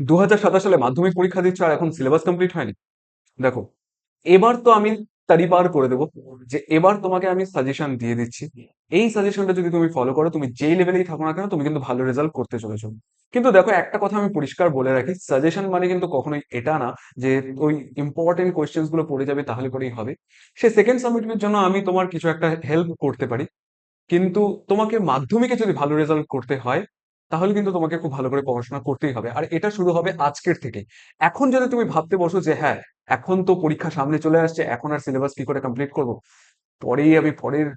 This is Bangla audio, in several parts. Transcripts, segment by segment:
2027 সালে মাধ্যমিক পরীক্ষা দিচ্ছ আর এখন সিলেবাস কমপ্লিট হয়নি। দেখো, এবার তো আমি তারিপার করে দেবো যে এবার তোমাকে আমি সাজেশন দিয়ে দিচ্ছি। এই সাজেশনটা যদি তুমি ফলো করো, তুমি যেই লেভেলেই থাকো না কেন, তুমি কিন্তু ভালো রেজাল্ট করতে চলেছো। কিন্তু দেখো, একটা কথা আমি পরিষ্কার বলে রাখি, সাজেশন মানে কিন্তু কখনোই এটা না যে ওই ইম্পর্টেন্ট কোয়েশ্চেন্স গুলো পড়ে যাবে তাহলে করেই হবে। সে সেকেন্ড সাবমিটের জন্য আমি তোমার কিছু একটা হেল্প করতে পারি, কিন্তু তোমাকে মাধ্যমিকে যদি ভালো রেজাল্ট করতে হয় তাহলে কিন্তু তোমাকে খুব ভালো করে পড়াশোনা করতেই হবে, আর এটা শুরু হবে আজকের থেকে। এখন যদি তুমি ভাবতে বসো যে হ্যাঁ, এখন তো পরীক্ষা সামনে চলে আসছে, এখন আর সিলেবাস কি করে কমপ্লিট করব, পরেই আমি পরের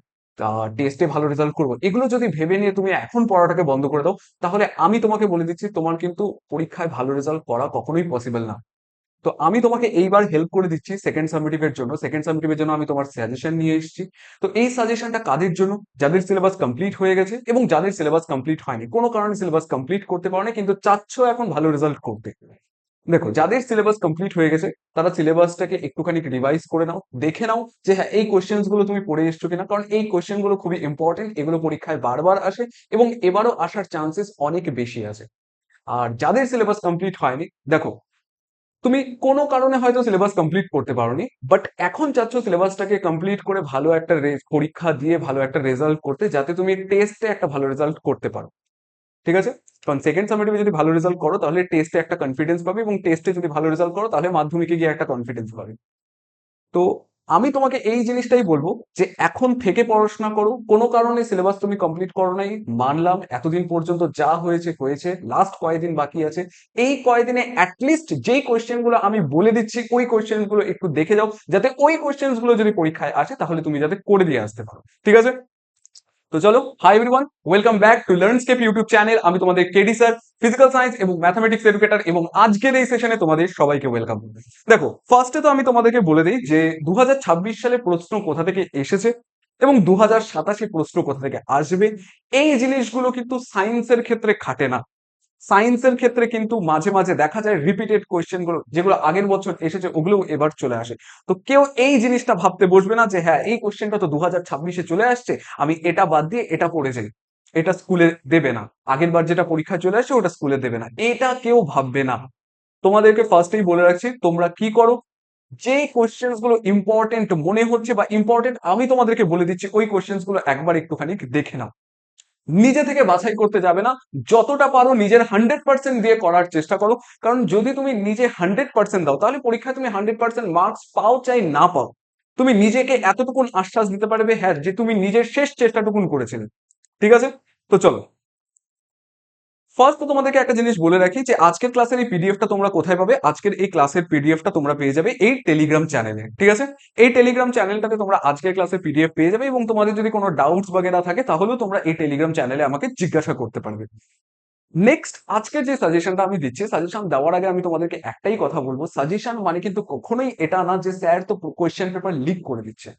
টেস্টে ভালো রেজাল্ট করব, এগুলো যদি ভেবে নিয়ে তুমি এখন পড়াটাকে বন্ধ করে দাও, তাহলে আমি তোমাকে বলে দিচ্ছি তোমার কিন্তু পরীক্ষায় ভালো রেজাল্ট করা কখনোই পসিবল না। তো আমি তোমাকে এইবার হেল্প করে দিচ্ছি সেকেন্ড সাবমিটিভের জন্য। সেকেন্ড সাবমিটিভের জন্য আমি তোমার সাজেশন নিয়ে এসেছি। তো এই সাজেশনটা কাদের জন্য? যাদের সিলেবাস কমপ্লিট হয়ে গেছে এবং যাদের সিলেবাস কমপ্লিট হয়নি, কোনো কারণে সিলেবাস কমপ্লিট করতে পারো না কিন্তু চাচ্ছ এখন ভালো রেজাল্ট করতে। দেখো, যাদের সিলেবাস কমপ্লিট হয়ে গেছে তারা সিলেবাসটাকে একটুখানি রিভাইজ করে নাও, দেখে নাও যে হ্যাঁ, এই কোশ্চেন্স গুলো তুমি পড়ে এসছো কিনা, কারণ এই কোশ্চেন গুলো খুবই ইম্পর্টেন্ট, এগুলো পরীক্ষায় বারবার আসে এবং এবারও আসার চান্সেস অনেক বেশি আছে। আর যাদের সিলেবাস কমপ্লিট হয়নি, দেখো, তুমি কোনো কারণে হয়তো সিলেবাস কমপ্লিট করতে পারোনি, বাট এখন চাচ্ছ সিলেবাসটাকে কমপ্লিট করে ভালো একটা পরীক্ষা দিয়ে ভালো একটা রেজাল্ট করতে, যাতে তুমি টেস্টে একটা ভালো রেজাল্ট করতে পারো। ঠিক আছে? কারণ সেকেন্ড সাবমিটিভে যদি ভালো রেজাল্ট করো তাহলে টেস্টে একটা কনফিডেন্স পাবে, এবং টেস্টে যদি ভালো রেজাল্ট করো তাহলে মাধ্যমিকে গিয়ে একটা কনফিডেন্স পাবে। তো আমি তোমাকে এই জিনিসটাই বলবো যে এখন থেকে পড়াশোনা করো। কোনো কারণে সিলেবাস তুমি কমপ্লিট করো নাই, মানলাম, এতদিন পর্যন্ত যা হয়েছে হয়েছে, লাস্ট কয়েকদিন বাকি আছে। এই কয়েকদিনে অ্যাটলিস্ট যেই কোয়েশ্চেন গুলো আমি বলে দিচ্ছি ওই কোয়েশ্চেন গুলো একটু দেখে যাও, যাতে ওই কোয়েশ্চেন গুলো যদি পরীক্ষায় আসে তাহলে তুমি যাতে করে দিয়ে আসতে পারো। ঠিক আছে? তো চলো, hi everyone, welcome back to Learnscape YouTube channel. আমি তোমাদের কেডি স্যার, ফিজিক্যাল সায়েন্স এবং ম্যাথমেটিক্স এডুকেটর, এবং আজকের এই সেশনে তোমাদের সবাইকে ওয়েলকাম। দেখো, ফার্স্টে তো আমি তোমাদেরকে বলে দিই যে 2026 সালে প্রশ্ন কোথা থেকে এসেছে এবং 2027 প্রশ্ন কোথা থেকে আসবে। এই জিনিসগুলো কিন্তু সায়েন্সের ক্ষেত্রে খাটে না। সায়েন্সের ক্ষেত্রে কিন্তু মাঝে মাঝে দেখা যায় রিপিটেড কোয়েশ্চেন গুলো যেগুলো আগের বছর এসেছে ওগুলো এবার চলে আসে। তো কেউ এই জিনিসটা ভাবতে বসবে না যে হ্যাঁ, এই কোয়েশ্চেনটা তো 2026-এ চলে আসছে, আমি এটা বাদ দিয়ে এটা পড়ে যাই, এটা স্কুলে দেবে না, আগের বার যেটা পরীক্ষা চলে আসছে ওটা স্কুলে দেবে না, এটা কেউ ভাববে না। তোমাদেরকে ফার্স্টেই বলে রাখছি, তোমরা কি করো, যে কোয়েশ্চেন্স গুলো ইম্পর্টেন্ট মনে হচ্ছে বা ইম্পর্টেন্ট আমি তোমাদেরকে বলে দিচ্ছি, ওই কোয়েশ্চেন্স গুলো একবার একটুখানি দেখে নাও। নিজে থেকে বাছাই করতে যাবে না, যতটা পারো নিজের 100% দিয়ে করার চেষ্টা করো। কারণ যদি তুমি নিজে 100% দাও তাহলে পরীক্ষায় তুমি 100% মার্কস পাও চাই না পাও, তুমি নিজেকে এতটুকুন আশ্বাস দিতে পারবে হ্যাঁ যে তুমি নিজের শেষ চেষ্টাটুকুন করেছিলে। ঠিক আছে? তো চলো, ফার্স্ট তো তোমাদেরকে একটা জিনিস বলে রাখি যে আজকের ক্লাসের এই পিডিএফটা তোমরা কোথায় পাবে। আজকের এই ক্লাসের পিডিএফটা তোমরা পেয়ে যাবে এই টেলিগ্রাম চ্যানেলে। ঠিক আছে? এই টেলিগ্রাম চ্যানেলটাতে তোমরা আজকের ক্লাসের পিডিএফ পেয়ে যাবে, এবং তোমাদের যদি কোনো ডাউটস বাগেরা থাকে তাহলেও তোমরা এই টেলিগ্রাম চ্যানেলে আমাকে জিজ্ঞাসা করতে পারবে। নেক্সট, আজকের যে সাজেশনটা আমি দিচ্ছি, সাজেশন দেওয়ার আগে আমি তোমাদেরকে একটাই কথা বলবো, সাজেশন মানে কিন্তু কখনোই এটা না যে স্যার তো কোয়েশ্চেন পেপার লিক করে দিচ্ছে।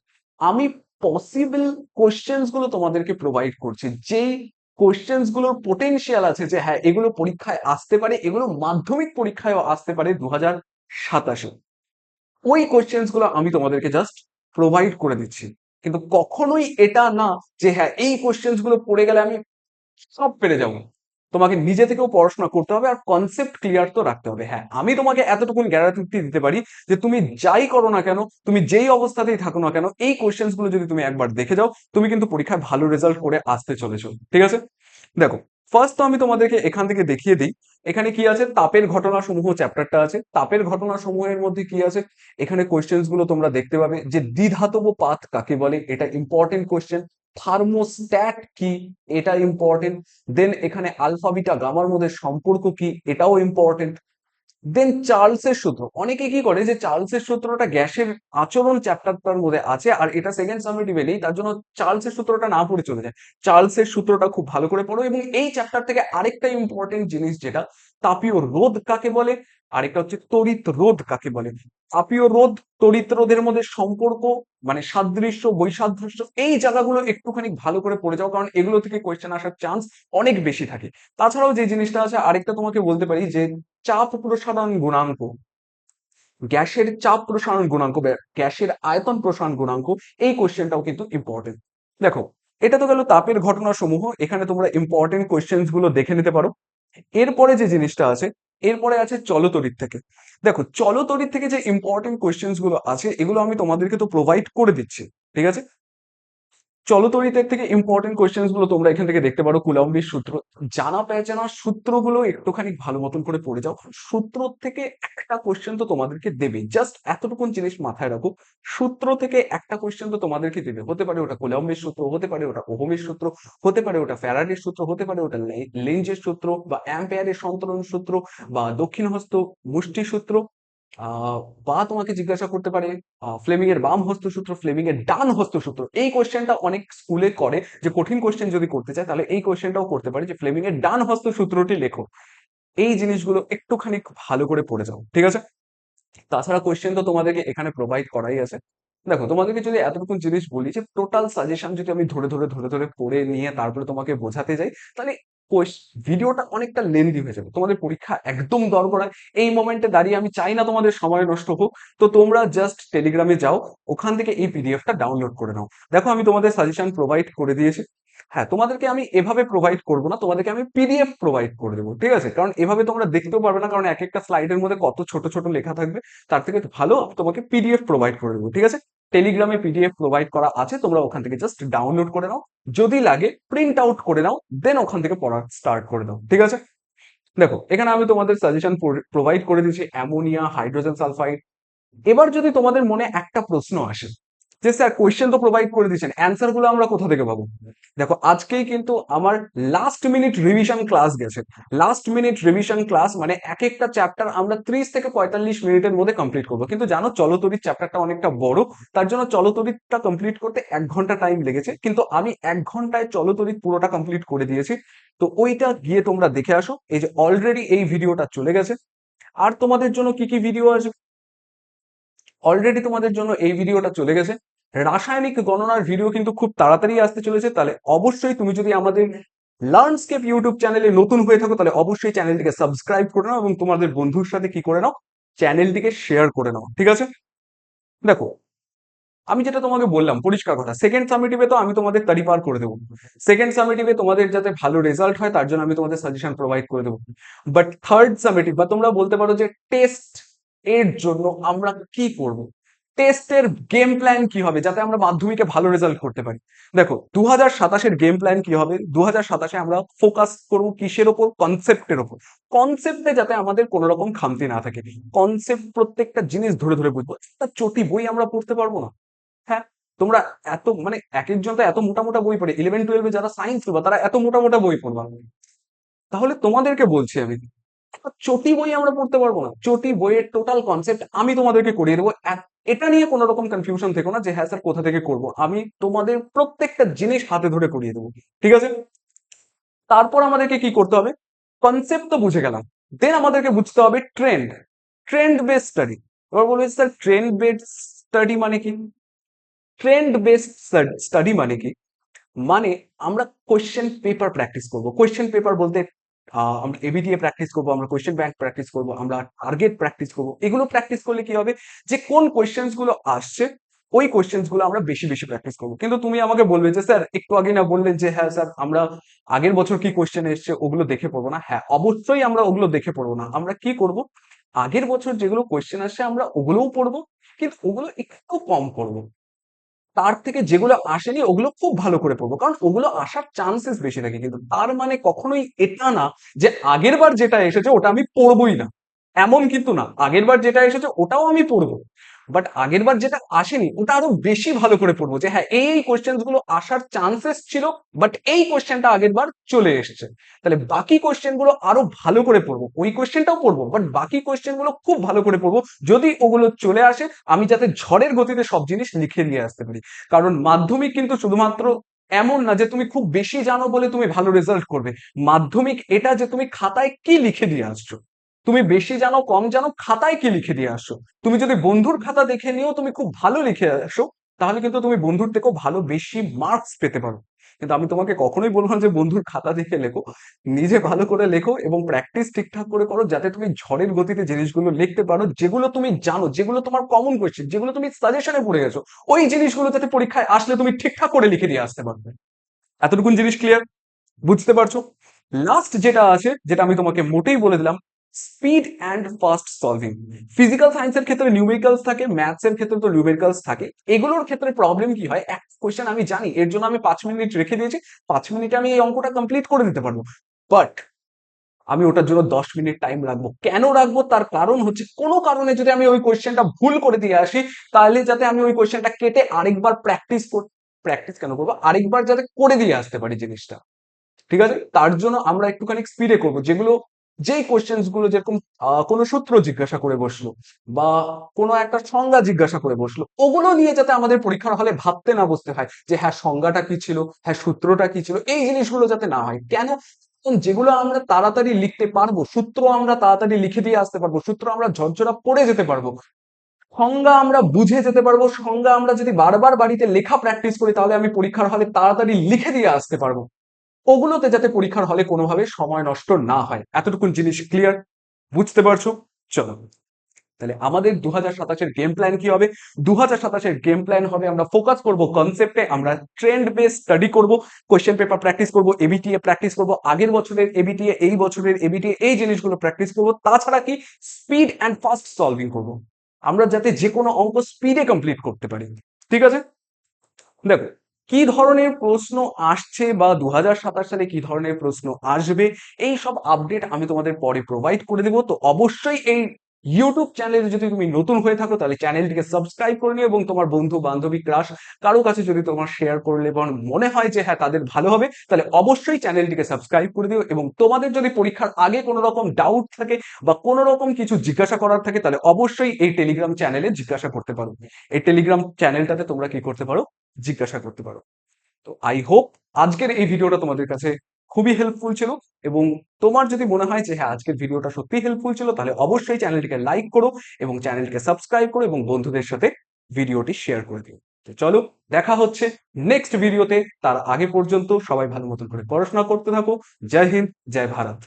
আমি পসিবল কোয়েশ্চেন্স গুলো তোমাদেরকে প্রোভাইড করছি, যেই কোয়েশ্চেন্স গুলোর পোটেনশিয়াল আছে যে হ্যাঁ, এগুলো পরীক্ষায় আসতে পারে, এগুলো মাধ্যমিক পরীক্ষায়ও আসতে পারে 2027-এ। ওই কোয়েশ্চেন্স গুলো আমি তোমাদেরকে জাস্ট প্রোভাইড করে দিচ্ছি, কিন্তু কখনোই এটা না যে হ্যাঁ, এই কোয়েশ্চেন্স গুলো পড়ে গেলে আমি সব পেরে যাবো। তোমাকে নিজে থেকেও পড়াশোনা করতে হবে আর কনসেপ্ট ক্লিয়ার তো রাখতে হবে। হ্যাঁ, আমি তোমাকে এতটুকুন গ্যারান্টি দিতে পারি যে তুমি যাই করো না কেন, তুমি যেই অবস্থাতেই থাকো না কেন, এই কোশ্চেন্স গুলো যদি তুমি একবার দেখে যাও, তুমি কিন্তু পরীক্ষায় ভালো রেজাল্ট করে আসতে চলেছো। ঠিক আছে? দেখো, ফার্স্ট তো আমি তোমাদেরকে এখান থেকে দেখিয়ে দিই এখানে কি আছে। তাপের ঘটনা সমূহ চ্যাপ্টারটা আছে, তাপের ঘটনা সমূহের মধ্যে কি আছে, এখানে কোশ্চেন্স গুলো তোমরা দেখতে পাবে যে দ্বিধাতব পাত কাকে বলে, এটা ইম্পর্টেন্ট কোশ্চেন। থার্মোস্ট্যাট কি, এটা ইম্পর্টেন্ট। দেন এখানে আলফা বিটা গামার মধ্যে সম্পর্ক কি, এটাও ইম্পর্টেন্ট। দেন চার্লসের সূত্র, অনেকে কি করে যে চার্লসের সূত্রটা গ্যাসের আচরণ চ্যাপ্টারটার মধ্যে আছে আর এটা সেকেন্ড সামেটিভে নেই, তার জন্য চার্লসের সূত্রটা না পড়ে চলে যায়। চার্লসের সূত্রটা খুব ভালো করে পড়ো, এবং এই চ্যাপ্টার থেকে আরেকটা ইম্পর্টেন্ট জিনিস যেটা, তাপীয় রোধ কাকে বলে, আরেকটা হচ্ছে তড়িৎ রোধ কাকে বলে। তাপীয় রোধ তড়িৎ রোধের মধ্যে সম্পর্ক, মানে সাদৃশ্য বৈসাদৃশ্য, এই জায়গাগুলো একটুখানি ভালো করে পড়ে যাও, কারণ এগুলো থেকে কোয়েশ্চেন আসার চান্স অনেক বেশি থাকে। তাছাড়াও যে জিনিসটা আছে আরেকটা তোমাকে বলতে পারি যে চাপ প্রসারণ গুণাঙ্ক, গ্যাসের চাপ প্রসারণ গুণাঙ্ক বা গ্যাসের আয়তন প্রসারণ গুণাঙ্ক, এই কোশ্চেনটাও কিন্তু ইম্পর্টেন্ট। দেখো, এটা তো গেল তাপের ঘটনা সমূহ, এখানে তোমরা ইম্পর্টেন্ট কোশ্চেন গুলো দেখে নিতে পারো। এরপরে যে জিনিসটা আছে, এরপরে আছে চলতরিৎ থেকে। দেখো চলতরিৎ থেকে যে ইম্পর্টেন্ট কোয়েশ্চেন্স গুলো আছে এগুলো আমি তোমাদেরকে তো প্রোভাইড করে দিচ্ছি, ঠিক আছে। চলতরিতের থেকে ইম্পর্টেন্ট কোয়েশ্চেন্স গুলো তোমরা এখান থেকে দেখতে পারো। কুলম্বের সূত্র, জানা পেঁচানা সূত্রগুলো একটুখানি ভালো মতন করে পড়ে যাও। সূত্র থেকে একটা কোয়েশ্চেন তো তোমাদেরকে দেবে, জাস্ট এতটুকুন জিনিস মাথায় রাখো। সূত্র থেকে একটা কোয়েশ্চেন তো তোমাদেরকে দেবে, হতে পারে ওটা কুলম্বের সূত্র, হতে পারে ওটা ওহমের সূত্র, হতে পারে ওটা ফ্যারাডের সূত্র, হতে পারে ওটা লেঞ্জের সূত্র বা অ্যাম্পেয়ারের সন্তরণ সূত্র বা দক্ষিণ হস্ত মুষ্টি সূত্র, আহ, বা তোমাকে জিজ্ঞাসা করতে পারে ফ্লেমিং এর বাম হস্ত সূত্র, ফ্লেমিং এর ডান হস্ত সূত্র। এই কোশ্চেনটা অনেক স্কুলে করে, যে কঠিন কোশ্চেন যদি করতে চায় তাহলে এই কোশ্চেনটাও করতে পারে যে ফ্লেমিং এর ডান হস্ত সূত্রটি লেখো। এই জিনিসগুলো একটুখানি ভালো করে পড়ে যাও, ঠিক আছে। তাছাড়া কোশ্চেন তো তোমাদেরকে এখানে প্রোভাইড করাই আছে। দেখো তোমাদেরকে যদি এতটুকু জিনিস বলি যে টোটাল সাজেশন যদি আমি ধরে ধরে ধরে ধরে পড়ে নিয়ে তারপরে তোমাকে বোঝাতে যাই, তাহলে ভিডিওটা অনেকটা লেন্দি হয়ে যাবে। তোমাদের পরীক্ষা একদম দরকার, এই মোমেন্টে দাঁড়িয়ে আমি চাই না তোমাদের সময় নষ্ট হোক। তো তোমরা জাস্ট টেলিগ্রামে যাও, ওখান থেকে এই পিডিএফটা ডাউনলোড করে নাও। দেখো আমি তোমাদের সাজেশন প্রোভাইড করে দিয়েছি। হ্যাঁ, তোমাদেরকে আমি এভাবে প্রোভাইড করবো না, তোমাদেরকে আমি পিডিএফ প্রোভাইড করে দেবো, ঠিক আছে। কারণ এভাবে তোমরা দেখতেও পারবে না, কারণ এক একটা স্লাইডের মধ্যে কত ছোট ছোট লেখা থাকবে। তার থেকে ভালো তোমাকে পিডিএফ প্রোভাইড করে দেবো, ঠিক আছে। টেলিগ্রামে পিডিএফ প্রোভাইড করা আছে, তোমরা ওখান থেকে জাস্ট ডাউনলোড করে নাও, যদি লাগে প্রিন্ট আউট করে নাও, দেন ওখান থেকে পড়া স্টার্ট করে দাও, ঠিক আছে। দেখো এখানে আমি তোমাদের সাজেশন প্রোভাইড করে দিয়েছি অ্যামোনিয়া, হাইড্রোজেন সালফাইড। এবার যদি তোমাদের মনে একটা প্রশ্ন আসে যে স্যার কোয়েশ্চেন তো প্রোভাইড করে দিচ্ছেন, অ্যান্সার গুলো আমরা কোথা থেকে পাবো? দেখো আজকেই কিন্তু আমার লাস্ট মিনিট রিভিশন ক্লাস গেছে। লাস্ট মিনিট রিভিশন ক্লাস মানে এক একটা চ্যাপ্টার আমরা 30 থেকে 45 মিনিটের মধ্যে কমপ্লিট করবো। কিন্তু জানো চলতরিৎ চ্যাপ্টারটা অনেকটা বড়, তার জন্য চলতরিৎটা কমপ্লিট করতে 1 ঘন্টা টাইম লেগেছে, কিন্তু আমি 1 ঘন্টায় চলতরিৎ পুরোটা কমপ্লিট করে দিয়েছি। তো ওইটা গিয়ে তোমরা দেখে আসো। এই যে অলরেডি এই ভিডিওটা চলে গেছে। আর তোমাদের জন্য কি কি ভিডিও আছে, অলরেডি তোমাদের জন্য এই ভিডিওটা চলে গেছে। রাসায়নিক গণনার ভিডিও কিন্তু খুব তাড়াতাড়ি আসতে চলেছে। তাহলে অবশ্যই তুমি যদি আমাদের লার্নস্কেপ ইউটিউব চ্যানেলে নতুন হয়ে থাকো তাহলে অবশ্যই চ্যানেলটিকে সাবস্ক্রাইব করে নাও এবং তোমাদের বন্ধুর সাথে কি করে নাও, চ্যানেলটিকে শেয়ার করে নাও, ঠিক আছে। দেখো আমি যেটা তোমাকে বললাম পরিষ্কার কথা, সেকেন্ড সামিটিভে তো আমি তোমাদের তাড়ি পার করে দেবো। সেকেন্ড সামিটিভে তোমাদের যাতে ভালো রেজাল্ট হয় তার জন্য আমি তোমাদের সাজেশন প্রোভাইড করে দেবো। বাট থার্ড সামিটিভ বা তোমরা বলতে পারো যে টেস্ট এর জন্য আমরা কি করব, টেস্টের গেম প্ল্যান কি হবে যাতে আমরা মাধ্যমিকে ভালো রেজাল্ট করতে পারি। দেখো 2027-এর গেম প্ল্যান কি হবে, 2027-এ আমরা ফোকাস করবো কিসের ওপর, কনসেপ্টের ওপর। কনসেপ্টে যাতে আমাদের কোনো রকম খামতি না থাকে, কনসেপ্ট প্রত্যেকটা জিনিস ধরে ধরে বুঝবো। একটা চটি বই আমরা পড়তে পারবো না? হ্যাঁ, তোমরা এত মানে এক একজন তো এত মোটা মোটা বই পড়ে, 11-12-এ যারা সায়েন্স নেবা তারা এত মোটা মোটা বই পড়বা, তাহলে তোমাদেরকে বলছি আমি একটা চটি বই আমরা পড়তে পারবো না? চটি বইয়ের টোটাল কনসেপ্ট আমি তোমাদেরকে করিয়ে দেবো। এটা নিয়ে কোনো রকম কনফিউশন থেকো না যে হ্যাঁ স্যার কোথা থেকে করবো, আমি তোমাদের প্রত্যেকটা জিনিস হাতে ধরে করিয়ে দেবো, ঠিক আছে। তারপর আমাদেরকে কি করতে হবে, কনসেপ্ট তো বুঝে গেলাম, দেন আমাদেরকে বুঝতে হবে ট্রেন্ড, ট্রেন্ড বেস স্টাডি। এবার বলবে স্যার ট্রেন্ড বেস স্টাডি মানে কি? ট্রেন্ড বেসড স্টাডি মানে কি, মানে আমরা কোয়েশ্চেন পেপার প্র্যাকটিস করব। কোয়েশ্চেন পেপার বলতে আমরা এবিটিএ প্র্যাকটিস করব, আমরা কোয়েশ্চেন ব্যাংক প্র্যাকটিস করব, আমরা টার্গেট প্র্যাকটিস করব। এগুলো প্র্যাকটিস করলে কি হবে, যে কোন কোয়েশ্চেন্স গুলো আসছে ওই কোয়েশ্চেন্স গুলো আমরা বেশি বেশি প্র্যাকটিস করবো। কিন্তু তুমি আমাকে বলবে যে স্যার একটু আগে না বললেন যে হ্যাঁ স্যার আমরা আগের বছর কি কোয়েশ্চেন এসছে ওগুলো দেখে পড়বো না? হ্যাঁ অবশ্যই আমরা ওগুলো দেখে পড়বো না, আমরা কি করব, আগের বছর যেগুলো কোয়েশ্চেন আসছে আমরা ওগুলোও পড়বো, কিন্তু ওগুলো একটু কম পড়বো। তার থেকে যেগুলো আসেনি ওগুলো খুব ভালো করে পড়বো, কারণ ওগুলো আসার চান্সেস বেশি থাকে। কিন্তু তার মানে কখনোই এটা না যে আগের বার যেটা এসেছে ওটা আমি পড়বোই না, এমন কিন্তু না। আগের বার যেটা এসেছে ওটাও আমি পড়বো, বাট আগের বার যেটা আসেনি ওটা আরো বেশি ভালো করে পড়বো, যে হ্যাঁ এই কোয়েশ্চেন গুলো আসার চান্সেস ছিল বাট এই কোয়েশ্চেনটা আগের বার চলে এসেছে। তাহলে বাকি কোয়েশ্চেন গুলো আরো ভালো করে পড়বো, ওই কোয়েশ্চেনটাও পড়বো বাট বাকি কোয়েশ্চেন গুলো খুব ভালো করে পড়বো, যদি ওগুলো চলে আসে আমি যাতে ঝড়ের গতিতে সব জিনিস লিখে নিয়ে আসতে পারি। কারণ মাধ্যমিক কিন্তু শুধুমাত্র এমন না যে তুমি খুব বেশি জানো বলে তুমি ভালো রেজাল্ট করবে। মাধ্যমিক এটা যে তুমি খাতায় কি লিখে দিয়ে আসছো, তুমি বেশি জানো কম জানো খাতায় কি লিখে দিয়ে আসছো। তুমি যদি বন্ধুর খাতা দেখে নিও তুমি খুব ভালো লিখে আসো, তাহলে কিন্তু তুমি বন্ধুর থেকেও ভালো বেশি মার্কস পেতে পারো। কিন্তু আমি তোমাকে কখনোই বলবো না যে বন্ধুর খাতা দেখে লেখো, নিজে ভালো করে লেখো এবং প্র্যাকটিস ঠিকঠাক করে করো, যাতে তুমি ঝড়ের গতিতে জিনিসগুলো লিখতে পারো, যেগুলো তুমি জানো, যেগুলো তোমার কমন কোয়েশ্চেন, যেগুলো তুমি সাজেশনে পড়ে গেছো, ওই জিনিসগুলো যাতে পরীক্ষায় আসলে তুমি ঠিকঠাক করে লিখে দিয়ে আসতে পারবে। এতটুকুন জিনিস ক্লিয়ার? বুঝতে পারছো? লাস্ট যেটা আছে, যেটা আমি তোমাকে মোটেই বলে দিলাম, speed and fast solving. Physical সায়েন্সের ক্ষেত্রে নিউমেরিক্যালস থাকে, ম্যাথস এর ক্ষেত্রে তো নিউমেরিক্যালস থাকে। এগুলোর ক্ষেত্রে প্রবলেম কি হয়, এক কোয়েশ্চেন আমি জানি, এর জন্য আমি 5 মিনিট রেখে দিয়েছি, 5 মিনিটে আমি এই অঙ্কটা কমপ্লিট করে দিতে পারবো, বাট আমি ওটার জন্য 10 মিনিট টাইম রাখবো। কেন রাখবো? তার কারণ হচ্ছে কোনো কারণে যদি আমি ওই কোয়েশ্চেনটা ভুল করে দিয়ে আসি, তাহলে যাতে আমি ওই কোয়েশ্চেনটা কেটে আরেকবার প্র্যাকটিস কেন করবো, আরেকবার যাতে করে দিয়ে আসতে পারি জিনিসটা। ঠিক আছে, তার জন্য আমরা একটুখানি স্পিডে করবো। যেই কোয়েশ্চেন্স গুলো যেরকম কোনো সূত্র জিজ্ঞাসা করে বসলো বা কোনো একটা সংজ্ঞা জিজ্ঞাসা করে বসলো, ওগুলো নিয়ে যাতে আমাদের পরীক্ষার হলে ভাবতে না বসতে হয় যে হ্যাঁ সংজ্ঞাটা কি ছিল, হ্যাঁ সূত্রটা কি ছিল, এই জিনিসগুলো যাতে না হয়। কেন? কারণ যেগুলো আমরা তাড়াতাড়ি লিখতে পারবো, সূত্র আমরা তাড়াতাড়ি লিখে দিয়ে আসতে পারবো, সূত্র আমরা ঝরঝরা পড়ে যেতে পারবো, সংজ্ঞা আমরা বুঝে যেতে পারবো, সংজ্ঞা আমরা যদি বারবার বাড়িতে লেখা প্র্যাকটিস করি তাহলে আমি পরীক্ষার হলে তাড়াতাড়ি লিখে দিয়ে আসতে পারবো। ওগুলোতে যাতে পরীক্ষার হলে কোনোভাবে সময় নষ্ট না হয়, এতটুকুন জিনিস ক্লিয়ার? বুঝতে পারছো? চলো, তাহলে আমাদের 2027-এর গেম প্ল্যান কি হবে? 2027-এর গেম প্ল্যান হবে, আমরা ফোকাস করব কনসেপ্টে, আমরা ট্রেন্ড বেস স্টাডি করব, কোশ্চেন পেপার প্র্যাকটিস করব, এবিটিএ প্র্যাকটিস করব, আগের বছরের এবিটিএ, এই বছরের এবিটিএ, এই জিনিসগুলো প্র্যাকটিস করব। তাছাড়া কি, স্পিড অ্যান্ড ফাস্ট সলভিং করব, আমরা যাতে যে কোনো অঙ্ক স্পিডে কমপ্লিট করতে পারি। ঠিক আছে, দেখো কি ধরনের প্রশ্ন আসছে বা 2027 সালে কি ধরনের প্রশ্ন আসবে, এই সব আপডেট আমি তোমাদের পরে প্রোভাইড করে দেবো। তো অবশ্যই এই ইউটিউব চ্যানেলে যদি তুমি নতুন হয়ে থাকো তাহলে চ্যানেলটিকে সাবস্ক্রাইব করে নিও, এবং তোমার বন্ধু বান্ধবী ক্রাশ কারো কাছে যদি তোমার শেয়ার করলে এবং মনে হয় যে হ্যাঁ তাদের ভালো হবে, তাহলে অবশ্যই চ্যানেলটিকে সাবস্ক্রাইব করে দিও। এবং তোমাদের যদি পরীক্ষার আগে কোনো রকম ডাউট থাকে বা কোনো রকম কিছু জিজ্ঞাসা করার থাকে, তাহলে অবশ্যই এই টেলিগ্রাম চ্যানেলে জিজ্ঞাসা করতে পারো। এই টেলিগ্রাম চ্যানেলটাতে তোমরা কি করতে পারো, জিজ্ঞাসা করতে পারো। তো আই হোপ আজকের এই ভিডিওটা তোমাদের কাছে খুবই হেল্পফুল ছিল, এবং তোমার যদি মনে হয় যে হ্যাঁ আজকের ভিডিওটা সত্যি হেল্পফুল ছিল, তাহলে অবশ্যই চ্যানেলটিকে লাইক করো এবং চ্যানেলটিকে সাবস্ক্রাইব করো এবং বন্ধুদের সাথে ভিডিওটি শেয়ার করে দিও। তো চলো, দেখা হচ্ছে নেক্সট ভিডিওতে। তার আগে পর্যন্ত সবাই ভালো মতন করে পড়াশোনা করতে থাকো। জয় হিন্দ, জয় ভারত।